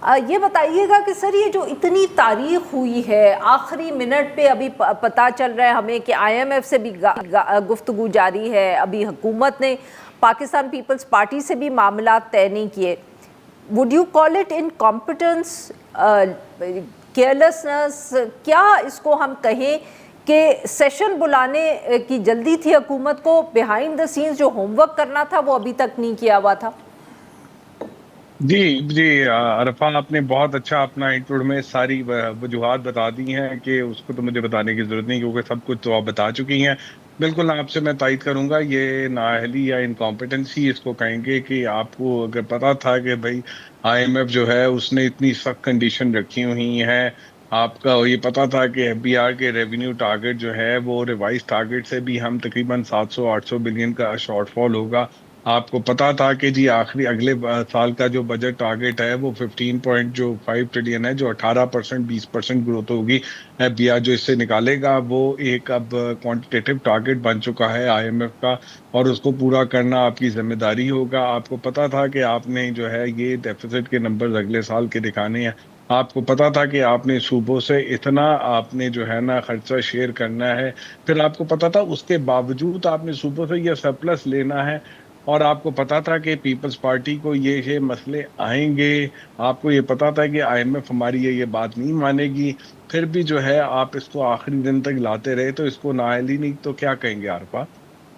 ये बताइएगा कि सर ये जो इतनी तारीख हुई है, आखिरी मिनट पे अभी पता चल रहा है हमें कि आईएमएफ से भी गुफ्तगू जारी है, अभी हुकूमत ने पाकिस्तान पीपल्स पार्टी से भी मामला तय नहीं किए। Would you call it incompetence, carelessness, क्या इसको हम कहें कि सेशन बुलाने की जल्दी थी हुकूमत को, बिहाइंड द सीन्स जो होमवर्क करना था वो अभी तक नहीं किया हुआ था? जी जी, अरफा आपने बहुत अच्छा अपना इंट्रोड में सारी वजूहात बता दी हैं कि उसको तो मुझे बताने की जरूरत नहीं, क्योंकि सब कुछ तो आप बता चुकी हैं। बिल्कुल आपसे मैं तायद करूंगा, ये नाअहली या इनकॉम्पिटेंसी इसको कहेंगे कि आपको अगर पता था कि भाई आईएमएफ जो है उसने इतनी सख्त कंडीशन रखी हुई है, आपका ये पता था कि एफबीआर के रेवेन्यू टारगेट जो है वो रिवाइज टारगेट से भी हम तकरीबन 700-800 बिलियन का शॉर्टफॉल होगा, आपको पता था कि जी आखिरी अगले साल का जो बजट टारगेट है वो 15.5 ट्रिलियन है, जो 18% 20% ग्रोथ होगी, एफबीआर जो इससे निकालेगा वो एक अब क्वांटिटेटिव टारगेट बन चुका है आईएमएफ का, और उसको पूरा करना आपकी जिम्मेदारी होगा। आपको पता था कि आपने जो है ये डेफिसिट के नंबर्स अगले साल के दिखाने हैं, आपको पता था कि आपने सूबों से इतना आपने जो है ना खर्चा शेयर करना है, फिर आपको पता था उसके बावजूद आपने सूबों से ये सरप्लस लेना है, और आपको पता था कि पीपल्स पार्टी को ये मसले आएंगे, आपको ये पता था कि आईएमएफ हमारी ये बात नहीं मानेगी, फिर भी जो है आप इसको आखिरी दिन तक लाते रहे, तो इसको नाअहली नहीं तो क्या कहेंगे आरफा?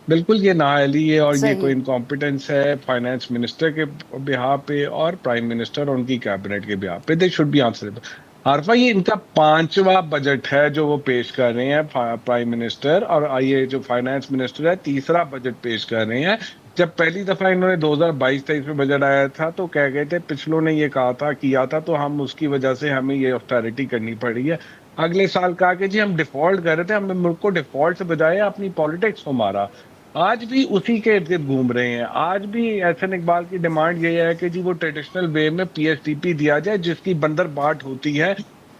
बिल्कुल ये नाअहली है, और ये कोई सही। इनकॉम्पिटेंस है फाइनेंस मिनिस्टर के बिहाफ पे और प्राइम मिनिस्टर और उनकी कैबिनेट के बिहाफ पे, they should be answerable. Arfa ये इनका पांचवा बजट है जो वो पेश कर रहे हैं प्राइम मिनिस्टर, और ये जो फाइनेंस मिनिस्टर है तीसरा बजट पेश कर रहे हैं। जब पहली दफा इन्होंने 2022-23 में बजट आया था तो कह गए थे, पिछलों ने ये कहा था किया था तो हम उसकी वजह से हमें ये ऑस्टेरिटी करनी पड़ी है। अगले साल कहा कि जी हम डिफॉल्ट कर रहे थे, हमने मुल्क को डिफॉल्ट से बजाय अपनी पॉलिटिक्स को मारा। आज भी उसी के इर्द गिर्द घूम रहे हैं। आज भी एहसन इकबाल की डिमांड ये है कि जी वो ट्रेडिशनल वे में पीएसटीपी दिया जाए, जिसकी बंदर बाट होती है।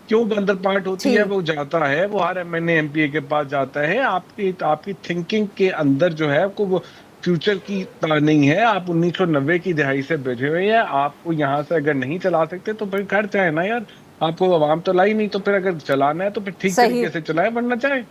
क्यों बंदर पार्ट होती है? जी। वो जाता है, वो हर एमएनए एमपीए के पास जाता है, आपकी आपकी थिंकिंग के अंदर जो है आपको वो फ्यूचर की नहीं है। आप 1990 की दहाई से बैठे हुए हैं, आपको यहाँ से अगर नहीं चला सकते तो फिर घर जाए ना यार, आपको आवाम तो लाई नहीं, तो फिर अगर चलाना है तो फिर ठीक सही। तरीके से चलाए, वरना जाए।